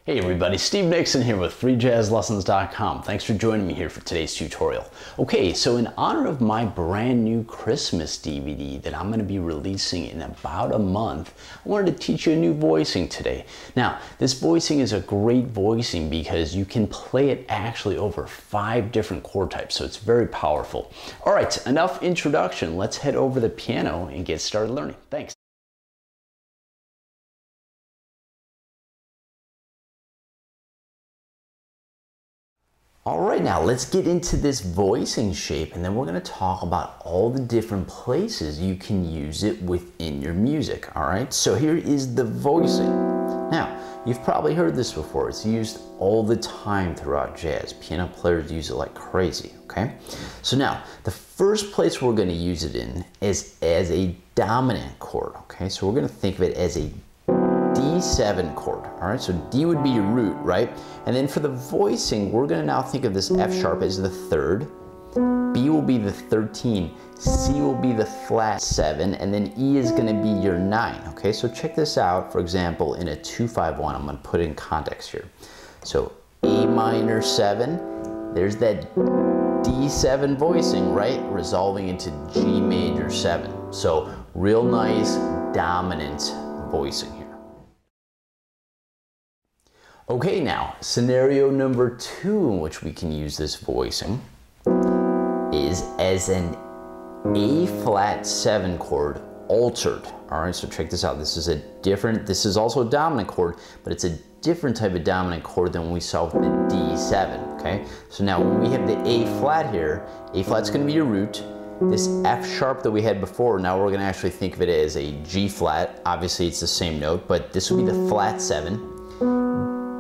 Hey everybody, Steve Nixon here with Freejazzlessons.com. Thanks for joining me here for today's tutorial. Okay, so in honor of my brand new Christmas DVD that I'm going to be releasing in about a month, I wanted to teach you a new voicing today. Now, this voicing is a great voicing because you can play it actually over 5 different chord types, so it's very powerful. All right, enough introduction. Let's head over the piano and get started learning. Thanks. All right, now let's get into this voicing shape, and then we're going to talk about all the different places you can use it within your music. All right, so here is the voicing. Now, you've probably heard this before. It's used all the time throughout jazz. Piano players use it like crazy, okay? So now, the first place we're going to use it in is as a dominant chord, okay? So we're going to think of it as a D7 chord, all right? So D would be your root, right? And then for the voicing, we're gonna now think of this F sharp as the 3rd, B will be the 13, C will be the flat 7, and then E is gonna be your 9, okay? So check this out, for example, in a 2-5-1, I'm gonna put it in context here. So A minor 7, there's that D7 voicing, right? Resolving into G major 7. So real nice dominant voicing here. Okay, now, scenario number 2 in which we can use this voicing is as an A flat 7 chord altered. All right, so check this out. This is also a dominant chord, but it's a different type of dominant chord than we saw with the D7, okay? So now when we have the A flat here, A flat's gonna be your root. This F sharp that we had before, now we're gonna actually think of it as a G flat. Obviously it's the same note, but this would be the flat 7.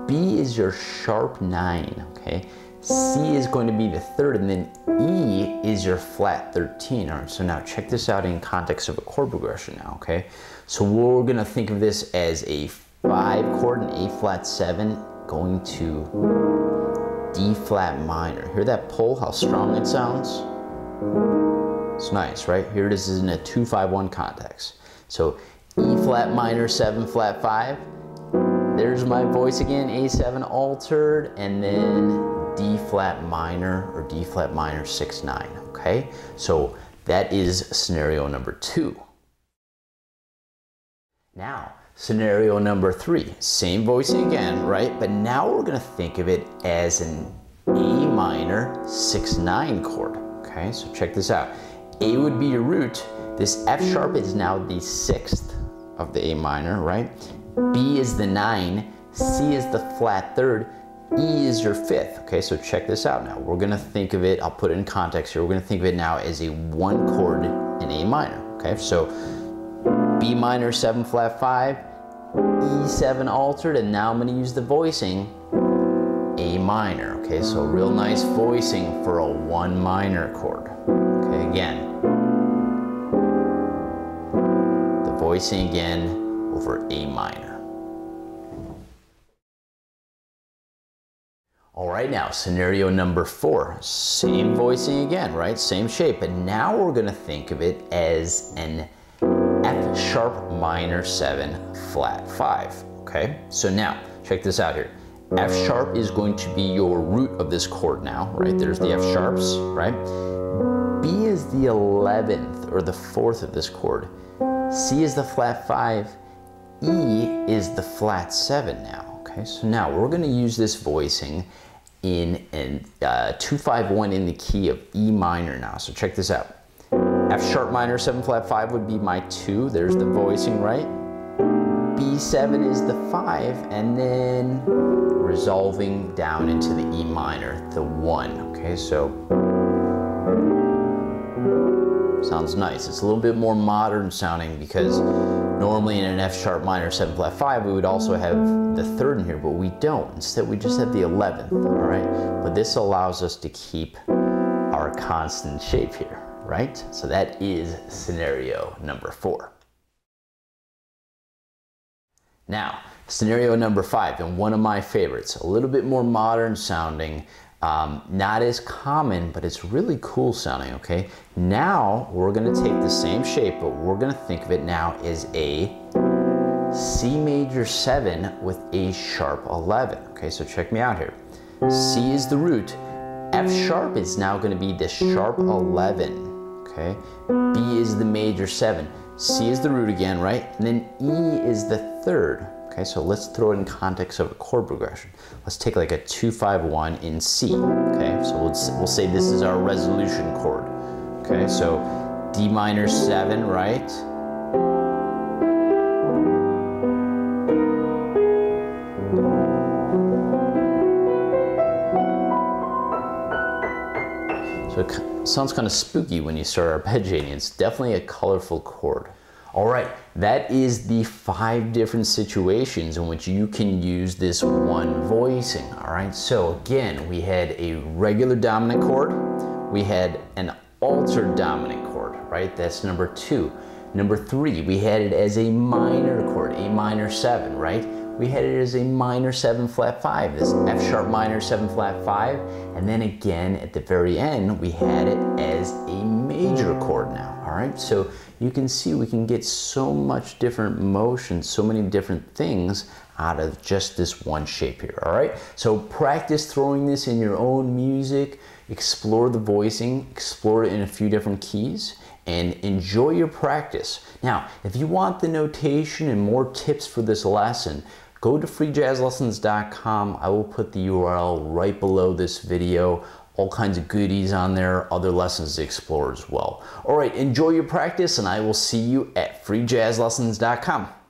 B is your sharp 9, okay? C is going to be the 3rd, and then E is your flat 13. All right, so now check this out in context of a chord progression now, okay? So we're gonna think of this as a 5 chord, an A flat 7, going to D flat minor. Hear that pull, how strong it sounds? It's nice, right? Here it is in a 2-5-1 context. So E flat minor 7 flat 5. There's my voice again, A7 altered, and then D flat minor or D flat minor 6-9, okay? So that is scenario number 2. Now, scenario number 3, same voicing again, right? But now we're gonna think of it as an A minor 6-9 chord, okay? So check this out. A would be your root. This F sharp is now the 6th of the A minor, right? B is the 9, C is the flat 3rd, E is your 5th, okay? So check this out now. We're gonna think of it, I'll put it in context here, we're gonna think of it now as a 1 chord in A minor, okay? So B minor 7 flat 5, E7 altered, and now I'm gonna use the voicing A minor, okay? So real nice voicing for a 1 minor chord, okay? Again, the voicing again, over A minor. All right, now scenario number 4, same voicing again, right? Same shape, but now we're gonna think of it as an F sharp minor 7 flat 5, okay? So now, check this out here. F sharp is going to be your root of this chord now, right? There's the F sharps, right? B is the 11th or the 4th of this chord. C is the flat 5, E is the flat 7 now, okay? So now we're gonna use this voicing in a 2-5-1 in the key of E minor now. So check this out. F sharp minor 7 flat 5 would be my 2, there's the voicing, right? B7 is the 5, and then resolving down into the E minor, the 1, okay? So sounds nice. It's a little bit more modern sounding because normally in an F sharp minor 7 flat 5 we would also have the 3rd in here, but we don't. Instead we just have the 11th, all right? But this allows us to keep our constant shape here, right? So that is scenario number 4. Now, scenario number 5, and one of my favorites, a little bit more modern sounding, not as common, but it's really cool sounding, okay? Now, we're gonna take the same shape, but we're gonna think of it now as a C major 7 with A sharp 11. Okay, so check me out here. C is the root. F sharp is now going to be the sharp 11. Okay, B is the major 7. C is the root again, right? And then E is the third. Okay, so let's throw it in context of a chord progression. Let's take like a 2-5-1 in C. Okay, so we'll say this is our resolution chord. Okay, so D minor 7, right? So it sounds kind of spooky when you start arpeggiating. It's definitely a colorful chord. All right, that is the 5 different situations in which you can use this one voicing. All right, so again, we had a regular dominant chord. We had an altered dominant chord, right? That's number 2. Number 3, we had it as a minor chord, A minor 7, right? We had it as a minor 7 flat 5, this F sharp minor 7 flat 5, and then again at the very end we had it as a major chord now. All right, so you can see we can get so much different motion, so many different things out of just this one shape here. All right, so practice throwing this in your own music, explore the voicing, explore it in a few different keys, and enjoy your practice. Now, if you want the notation and more tips for this lesson, go to Freejazzlessons.com. I will put the URL right below this video. All kinds of goodies on there, other lessons to explore as well. All right, enjoy your practice, and I will see you at Freejazzlessons.com.